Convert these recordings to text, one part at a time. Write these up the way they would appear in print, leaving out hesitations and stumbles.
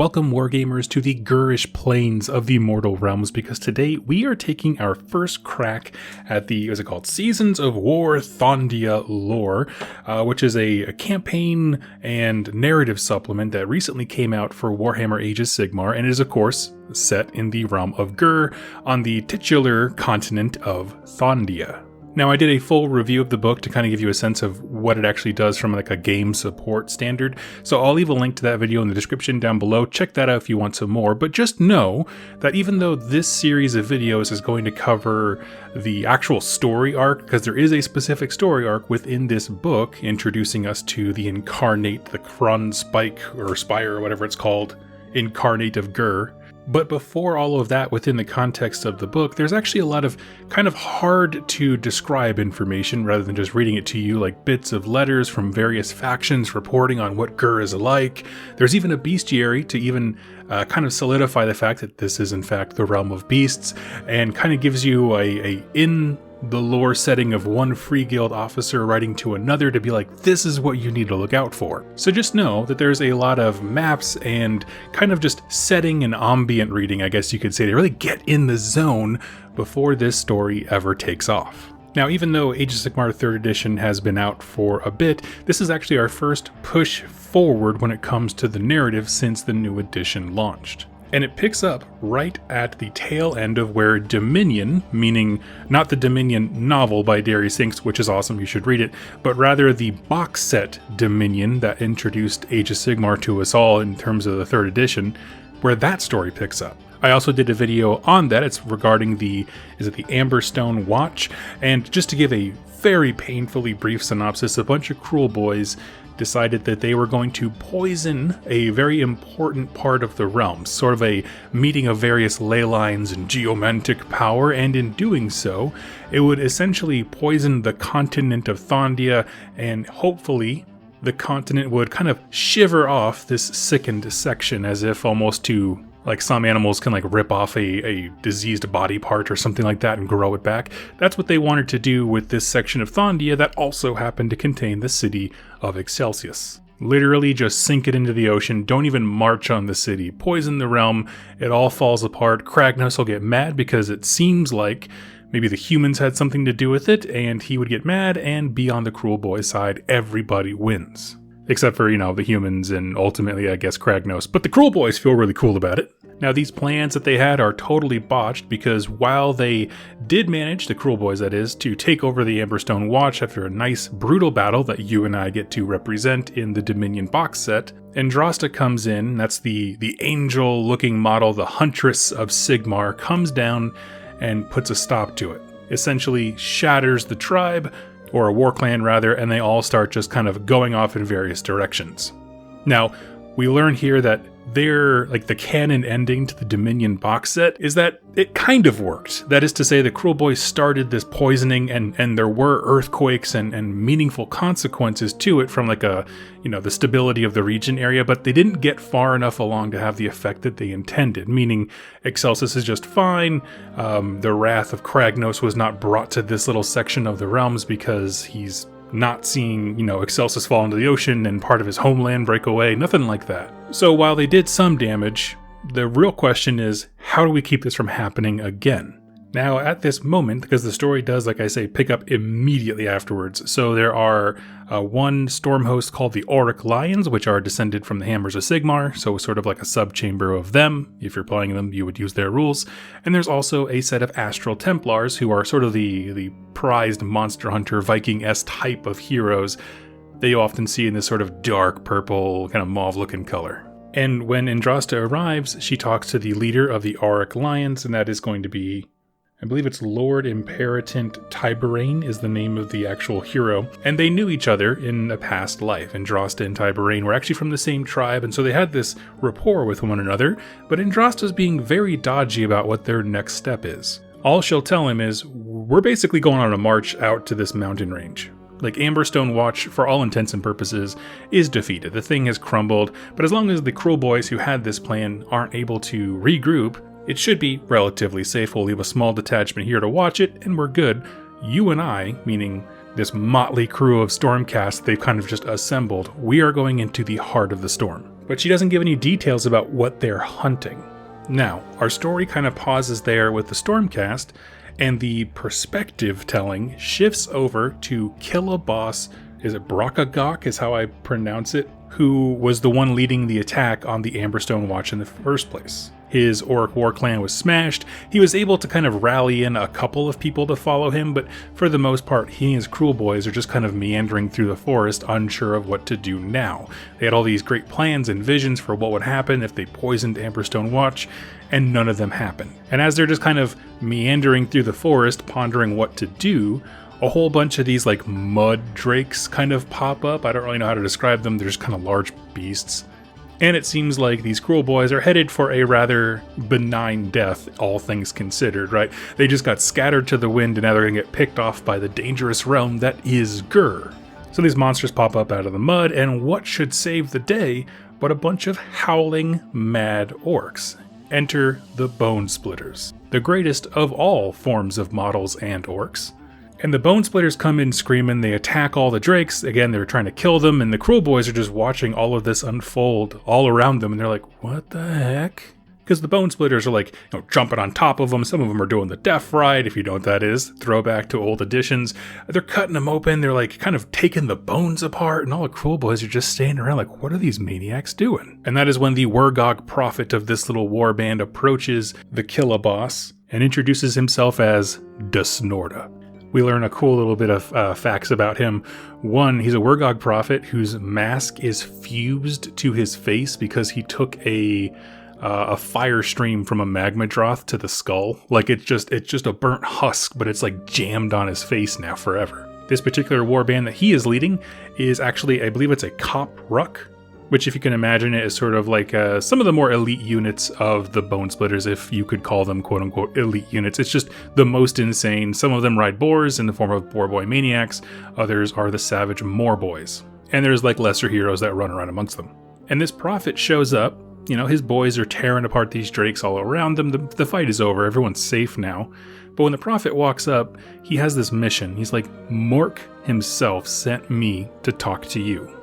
Welcome, Wargamers, to the Ghurish plains of the Mortal Realms, because today we are taking our first crack at the, what's it called, Seasons of War Thondia lore, which is a campaign and narrative supplement that recently came out for Warhammer Age of Sigmar, and is, of course, set in the realm of Ghur on the titular continent of Thondia. Now, I did a full review of the book to kind of give you a sense of what it actually does from like a game support standard, so I'll leave a link to that video in the description down below. Check that out if you want some more, but just know that even though this series of videos is going to cover the actual story arc, because there is a specific story arc within this book introducing us to the incarnate, the Krun Spike or Spire or whatever it's called, incarnate of Ghur. But before all of that, within the context of the book, there's actually a lot of kind of hard to describe information rather than just reading it to you, like bits of letters from various factions reporting on what Ghur is like. There's even a bestiary to even kind of solidify the fact that this is in fact the realm of beasts, and kind of gives you a in the lore setting of one free guild officer writing to another to be like, this is what you need to look out for. So just know that there's a lot of maps and kind of just setting and ambient reading, I guess you could say, to really get in the zone before this story ever takes off. Now, even though Age of Sigmar 3rd edition has been out for a bit, this is actually our first push forward when it comes to the narrative since the new edition launched. And it picks up right at the tail end of where Dominion, meaning not the Dominion novel by Darius Inks, which is awesome, you should read it, but rather the box set Dominion that introduced Age of Sigmar to us all in terms of the 3rd edition, where that story picks up. I also did a video on that. It's regarding the Amberstone Watch, and just to give a very painfully brief synopsis, a bunch of cruel boys decided that they were going to poison a very important part of the realm, sort of a meeting of various ley lines and geomantic power, and in doing so, it would essentially poison the continent of Thondia, and hopefully the continent would kind of shiver off this sickened section, as if almost to, like some animals can like rip off a diseased body part or something like that and grow it back. That's what they wanted to do with this section of Thondia that also happened to contain the city of Excelsius. Literally just sink it into the ocean, don't even march on the city, poison the realm, it all falls apart. Kragnos will get mad because it seems like maybe the humans had something to do with it, and he would get mad and be on the cruel boy side. Everybody wins. Except for, the humans and ultimately, I guess, Kragnos. But the cruel boys feel really cool about it. Now, these plans that they had are totally botched, because while they did manage, the cruel boys that is, to take over the Amberstone Watch after a nice brutal battle that you and I get to represent in the Dominion box set, Andrasta comes in, that's the angel-looking model, the Huntress of Sigmar, comes down and puts a stop to it. Essentially shatters the tribe, or a war clan rather, and they all start just kind of going off in various directions. Now, we learn here that the canon ending to the Dominion box set is that it kind of worked. That is to say, the cruel boys started this poisoning, and there were earthquakes and meaningful consequences to it from the stability of the region area, but they didn't get far enough along to have the effect that they intended, meaning Excelsius is just fine. The wrath of Kragnos was not brought to this little section of the realms because he's not seeing, Excelsius fall into the ocean and part of his homeland break away, nothing like that. So while they did some damage, the real question is, how do we keep this from happening again? Now, at this moment, because the story does, like I say, pick up immediately afterwards, so there are one storm host called the Auric Lions, which are descended from the Hammers of Sigmar, so sort of like a sub-chamber of them. If you're playing them, you would use their rules. And there's also a set of Astral Templars, who are sort of the prized monster hunter Viking-esque type of heroes that you often see in this sort of dark purple, kind of mauve-looking color. And when Andrasta arrives, she talks to the leader of the Auric Lions, and that is going to be, I believe it's Lord Imperatant Tiberain is the name of the actual hero. And they knew each other in a past life. Andrasta and Tiberain were actually from the same tribe, and so they had this rapport with one another, but Andrasta's being very dodgy about what their next step is. All she'll tell him is, we're basically going on a march out to this mountain range. Like, Amberstone Watch, for all intents and purposes, is defeated. The thing has crumbled, but as long as the cruel boys who had this plan aren't able to regroup, it should be relatively safe. We'll leave a small detachment here to watch it, and we're good. You and I, meaning this motley crew of Stormcast they've kind of just assembled, we are going into the heart of the storm. but she doesn't give any details about what they're hunting. Now, our story kind of pauses there with the Stormcast, and the perspective telling shifts over to kill a boss. Is it Brakagok is how I pronounce it? Who was the one leading the attack on the Amberstone Watch in the first place. His Orc war clan was smashed. He was able to kind of rally in a couple of people to follow him, but for the most part, he and his cruel boys are just kind of meandering through the forest, unsure of what to do now. They had all these great plans and visions for what would happen if they poisoned Amberstone Watch, and none of them happened. And as they're just kind of meandering through the forest, pondering what to do, a whole bunch of these like mud drakes kind of pop up. I don't really know how to describe them. They're just kind of large beasts. And it seems like these cruel boys are headed for a rather benign death, all things considered, right? They just got scattered to the wind and now they're going to get picked off by the dangerous realm that is Ghur. So these monsters pop up out of the mud, and what should save the day but a bunch of howling, mad orcs? Enter the Bone Splitters, the greatest of all forms of models and orcs. And the Bone Splitters come in screaming, they attack all the drakes, again they're trying to kill them, and the cruel boys are just watching all of this unfold all around them, and they're like, what the heck? Because the Bone Splitters are like, jumping on top of them, some of them are doing the death ride, if you know what that is, throwback to old editions. They're cutting them open, they're like kind of taking the bones apart, and all the cruel boys are just standing around like, what are these maniacs doing? And that is when the Wurgog prophet of this little warband approaches the Killaboss and introduces himself as Desnorda. We learn a cool little bit of facts about him. One, he's a Wurgog prophet whose mask is fused to his face because he took a fire stream from a magma droth to the skull. Like it's just a burnt husk, but it's like jammed on his face now forever. This particular warband that he is leading is actually, I believe it's a Cop Ruck, which if you can imagine it is sort of like some of the more elite units of the Bone Splitters, if you could call them quote-unquote elite units. It's just the most insane. Some of them ride boars in the form of boar boy maniacs, others are the savage moor boys. And there's like lesser heroes that run around amongst them. And this prophet shows up, his boys are tearing apart these drakes all around them, the fight is over, everyone's safe now. But when the prophet walks up, he has this mission. He's like, Mork himself sent me to talk to you.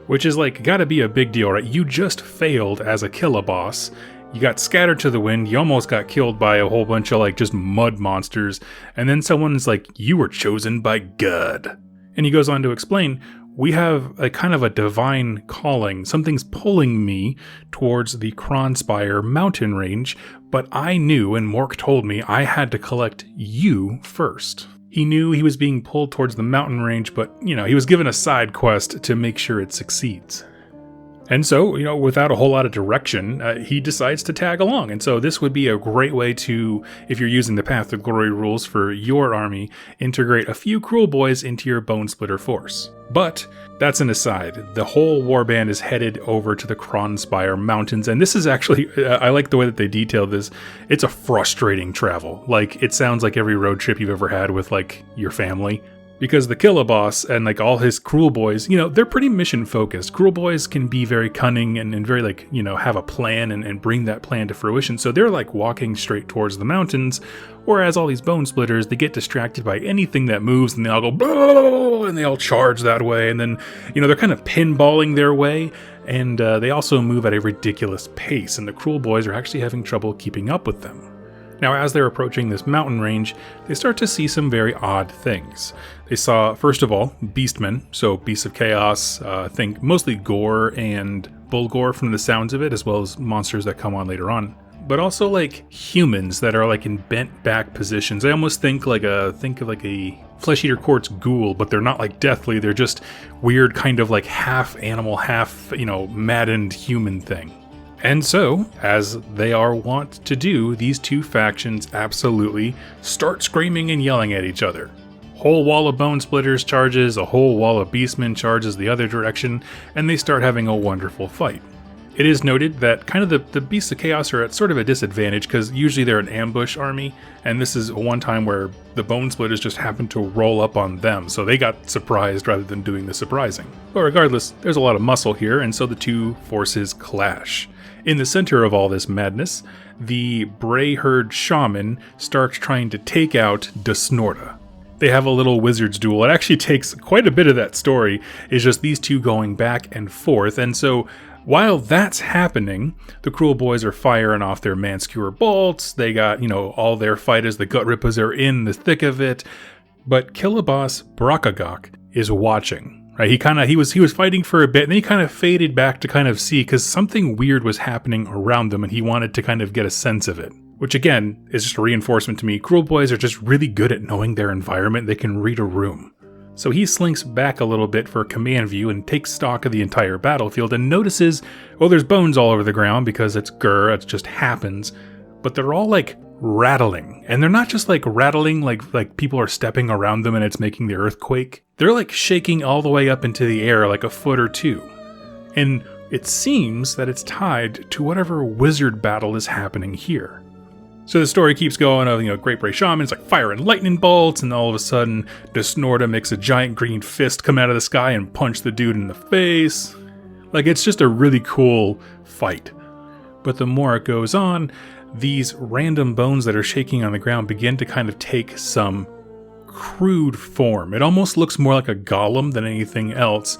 Which is like, gotta be a big deal, right? You just failed as a Killaboss. You got scattered to the wind, you almost got killed by a whole bunch of like just mud monsters, and then someone's like, you were chosen by God. And he goes on to explain, we have a kind of a divine calling. Something's pulling me towards the Kronspire mountain range, but I knew, and Mork told me, I had to collect you first. He knew he was being pulled towards the mountain range, but, he was given a side quest to make sure it succeeds. And so, without a whole lot of direction, he decides to tag along. And so this would be a great way to, if you're using the Path to Glory rules for your army, integrate a few cruel boys into your Bone Splitter force. But that's an aside. The whole warband is headed over to the Kronspire Mountains, and this is actually, I like the way that they detailed this. It's a frustrating travel. Like, it sounds like every road trip you've ever had with, like, your family. Because the Killaboss and like all his cruel boys, they're pretty mission focused. Cruel boys can be very cunning and very like, have a plan and bring that plan to fruition. So they're like walking straight towards the mountains. Whereas all these Bone Splitters, they get distracted by anything that moves and they all go, "Blah!" and they all charge that way. And then, they're kind of pinballing their way. And they also move at a ridiculous pace. And the cruel boys are actually having trouble keeping up with them. Now, as they're approaching this mountain range, they start to see some very odd things. They saw, first of all, beastmen, so beasts of chaos, think mostly Ghur and Bulgur from the sounds of it, as well as monsters that come on later on. But also like humans that are like in bent back positions. I almost think of like a flesh eater quartz ghoul, but they're not like deathly. They're just weird kind of like half animal, half, maddened human thing. And so, as they are wont to do, these two factions absolutely start screaming and yelling at each other. Whole wall of Bone Splitters charges, a whole wall of Beastmen charges the other direction, and they start having a wonderful fight. It is noted that kind of the Beasts of Chaos are at sort of a disadvantage because usually they're an ambush army, and this is one time where the Bone Splitters just happened to roll up on them, so they got surprised rather than doing the surprising. But regardless, there's a lot of muscle here, and so the two forces clash. In the center of all this madness, the Bray Herd Shaman starts trying to take out Desnorda. They have a little wizard's duel. It actually takes quite a bit of that story, is just these two going back and forth, and so While that's happening, the Cruel Boys are firing off their Manskewer bolts. They got, all their fighters, the Gut Rippers, are in the thick of it. But Killaboss Brakagok is watching. Right, he was fighting for a bit, and then he kind of faded back to kind of see, because something weird was happening around them, and he wanted to kind of get a sense of it. Which again is just a reinforcement to me. Cruel Boys are just really good at knowing their environment. They can read a room. So he slinks back a little bit for a command view and takes stock of the entire battlefield and notices, there's bones all over the ground because it's Ghur, it just happens. But they're all like rattling. And they're not just like rattling like people are stepping around them and it's making the earth quake. They're like shaking all the way up into the air like a foot or two. And it seems that it's tied to whatever wizard battle is happening here. So the story keeps going of, Great Bray Shaman's like firing lightning bolts, and all of a sudden, Desnorda makes a giant green fist come out of the sky and punch the dude in the face. Like, it's just a really cool fight. But the more it goes on, these random bones that are shaking on the ground begin to kind of take some crude form. It almost looks more like a golem than anything else.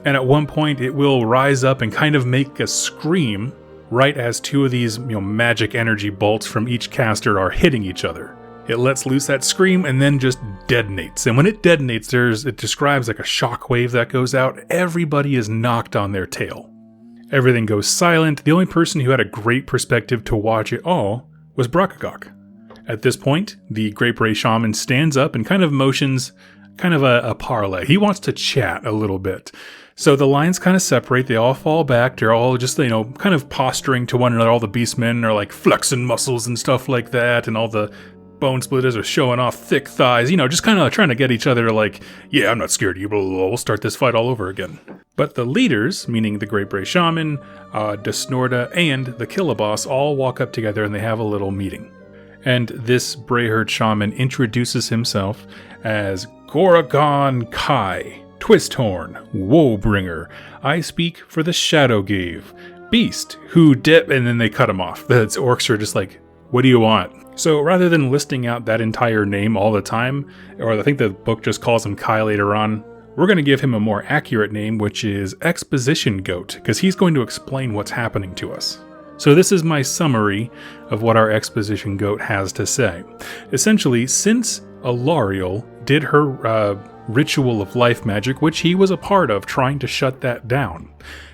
And at one point, it will rise up and kind of make a scream right as two of these magic energy bolts from each caster are hitting each other. It lets loose that scream and then just detonates. And when it detonates, it describes like a shockwave that goes out. Everybody is knocked on their tail. Everything goes silent. The only person who had a great perspective to watch it all was Brakagok. At this point, the Great Bray Shaman stands up and kind of motions kind of a parlay. He wants to chat a little bit. So the lines kind of separate. They all fall back. They're all just, kind of posturing to one another. All the beastmen are like flexing muscles and stuff like that. And all the bone splitters are showing off thick thighs, just kind of trying to get each other to like, yeah, I'm not scared of you, blah, blah, blah. We'll start this fight all over again. But the leaders, meaning the Great Bray Shaman, Desnorda, and the Killaboss all walk up together and they have a little meeting. And this Brayherd Shaman introduces himself as Goragon Kai, Twisthorn, Woebringer. I speak for the Shadowgave, Beast, who and then they cut him off. The orcs are just like, what do you want? So rather than listing out that entire name all the time, or I think the book just calls him Kai later on, we're going to give him a more accurate name, which is Exposition Goat, because he's going to explain what's happening to us. So this is my summary of what our Exposition Goat has to say. Essentially, since Alariel did her ritual of life magic, which he was a part of trying to shut that down,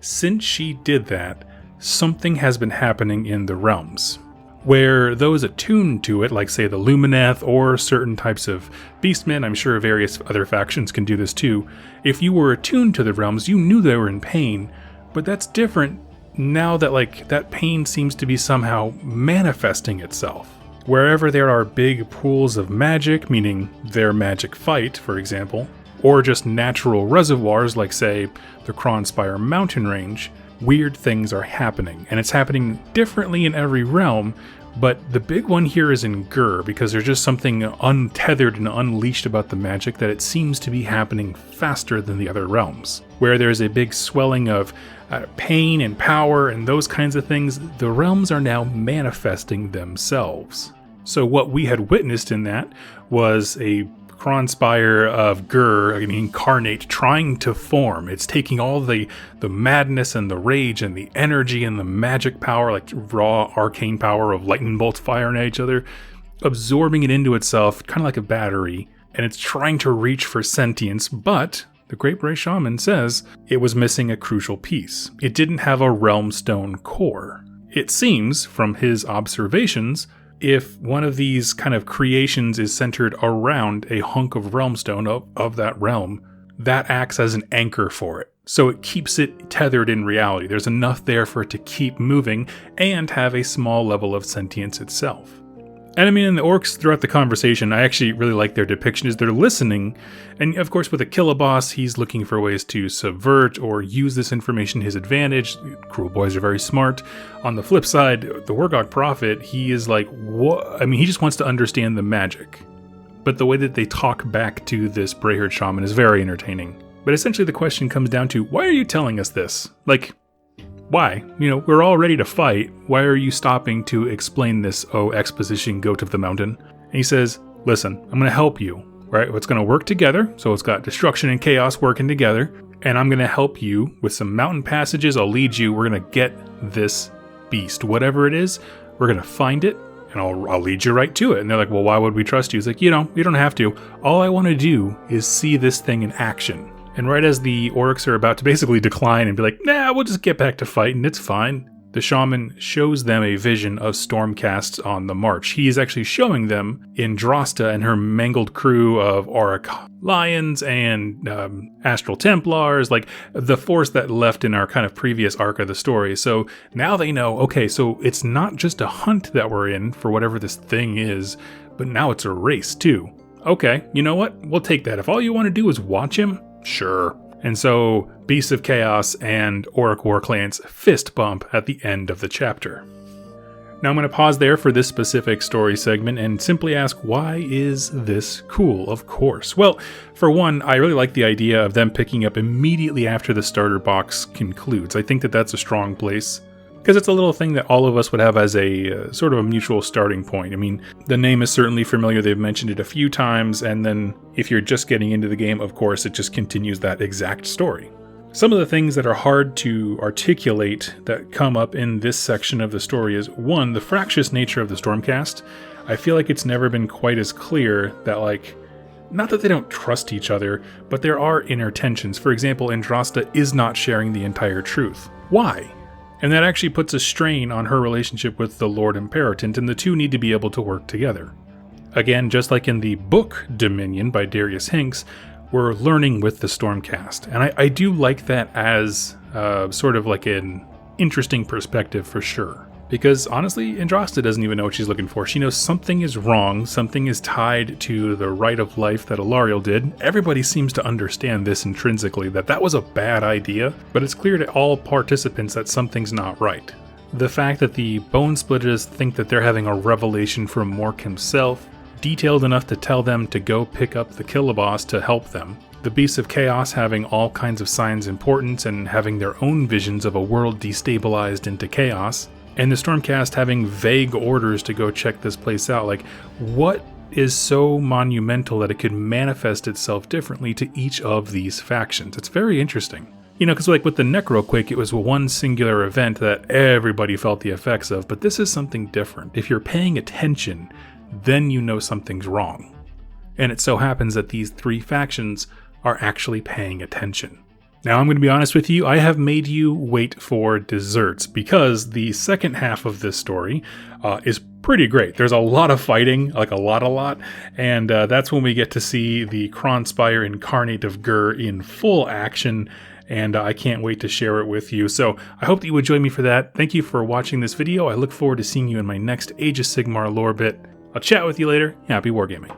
since she did that, something has been happening in the realms, where those attuned to it, like say the Lumineth or certain types of beastmen, I'm sure various other factions can do this too, if you were attuned to the realms, you knew they were in pain, but that's different now that that pain seems to be somehow manifesting itself. Wherever there are big pools of magic, meaning their magic fight, for example, or just natural reservoirs like, say, the Kronspire mountain range, weird things are happening. And it's happening differently in every realm, but the big one here is in Ghur, because there's just something untethered and unleashed about the magic that it seems to be happening faster than the other realms. Where there's a big swelling of pain and power and those kinds of things, the realms are now manifesting themselves. So what we had witnessed in that was a Kronspire of Ghur, an incarnate, trying to form. It's taking all the madness and the rage and the energy and the magic power, like raw arcane power of lightning bolts firing at each other, absorbing it into itself, kind of like a battery, and it's trying to reach for sentience, but the Great Bray Shaman says it was missing a crucial piece. It didn't have a realm stone core. It seems, from his observations, if one of these kind of creations is centered around a hunk of realmstone of that realm, that acts as an anchor for it. So it keeps it tethered in reality. There's enough there for it to keep moving and have a small level of sentience itself. And I mean, in the orcs throughout the conversation, I actually really like their depiction as they're listening. And of course, with a Killaboss, he's looking for ways to subvert or use this information to his advantage. Cruel Boys are very smart. On the flip side, the Wargog Prophet, he is like, what? I mean, he just wants to understand the magic. But the way that they talk back to this Brayherd Shaman is very entertaining. But essentially the question comes down to, why are you telling us this? Like, why? We're all ready to fight. Why are you stopping to explain this, Exposition Goat of the Mountain? And he says, listen, I'm going to help you, right? It's going to work together. So it's got destruction and chaos working together. and I'm going to help you with some mountain passages. I'll lead you. We're going to get this beast. Whatever it is, we're going to find it, and I'll lead you right to it. And they're like, well, why would we trust you? It's like, you don't have to. All I want to do is see this thing in action. And right as the orcs are about to basically decline and be like, nah, we'll just get back to fighting, it's fine, the shaman shows them a vision of Stormcast on the march. He is actually showing them Andrasta and her mangled crew of Auric Lions and Astral Templars, like the force that left in our kind of previous arc of the story. So now they know, okay, so it's not just a hunt that we're in for whatever this thing is, but now it's a race too. Okay, you know what? We'll take that. If all you want to do is watch him, sure. And so Beasts of Chaos and Auric War Clans fist bump at the end of the chapter. Now I'm going to pause there for this specific story segment and simply ask, why is this cool? Of course. Well, for one, I really like the idea of them picking up immediately after the starter box concludes. I think that that's a strong place, because it's a little thing that all of us would have as a sort of a mutual starting point. I mean, the name is certainly familiar. They've mentioned it a few times, and then if you're just getting into the game, of course, it just continues that exact story. Some of the things that are hard to articulate that come up in this section of the story is, one, the fractious nature of the Stormcast. I feel like it's never been quite as clear that, like, not that they don't trust each other, but there are inner tensions. For example, Andrasta is not sharing the entire truth. Why? And that actually puts a strain on her relationship with the Lord Imperatant, and the two need to be able to work together. Again, just like in the book Dominion by Darius Hinks, we're learning with the Stormcast. And I do like that as sort of like an interesting perspective for sure. Because honestly, Andrasta doesn't even know what she's looking for. She knows something is wrong, something is tied to the right of life that Alariel did. Everybody seems to understand this intrinsically, that was a bad idea, but it's clear to all participants that something's not right. The fact that the Bone Splitters think that they're having a revelation from Mork himself, detailed enough to tell them to go pick up the Killaboss to help them. The Beasts of Chaos having all kinds of signs of importance and having their own visions of a world destabilized into chaos. And the Stormcast having vague orders to go check this place out. Like, what is so monumental that it could manifest itself differently to each of these factions? It's very interesting. You know, because like with the Necroquake, it was one singular event that everybody felt the effects of, but this is something different. If you're paying attention, then you know something's wrong. And it so happens that these three factions are actually paying attention. Now, I'm going to be honest with you, I have made you wait for desserts, because the second half of this story is pretty great. There's a lot of fighting, like a lot, and that's when we get to see the Kronspire Incarnate of Ghur in full action, and I can't wait to share it with you. So I hope that you would join me for that. Thank you for watching this video. I look forward to seeing you in my next Age of Sigmar lore bit. I'll chat with you later. Happy wargaming.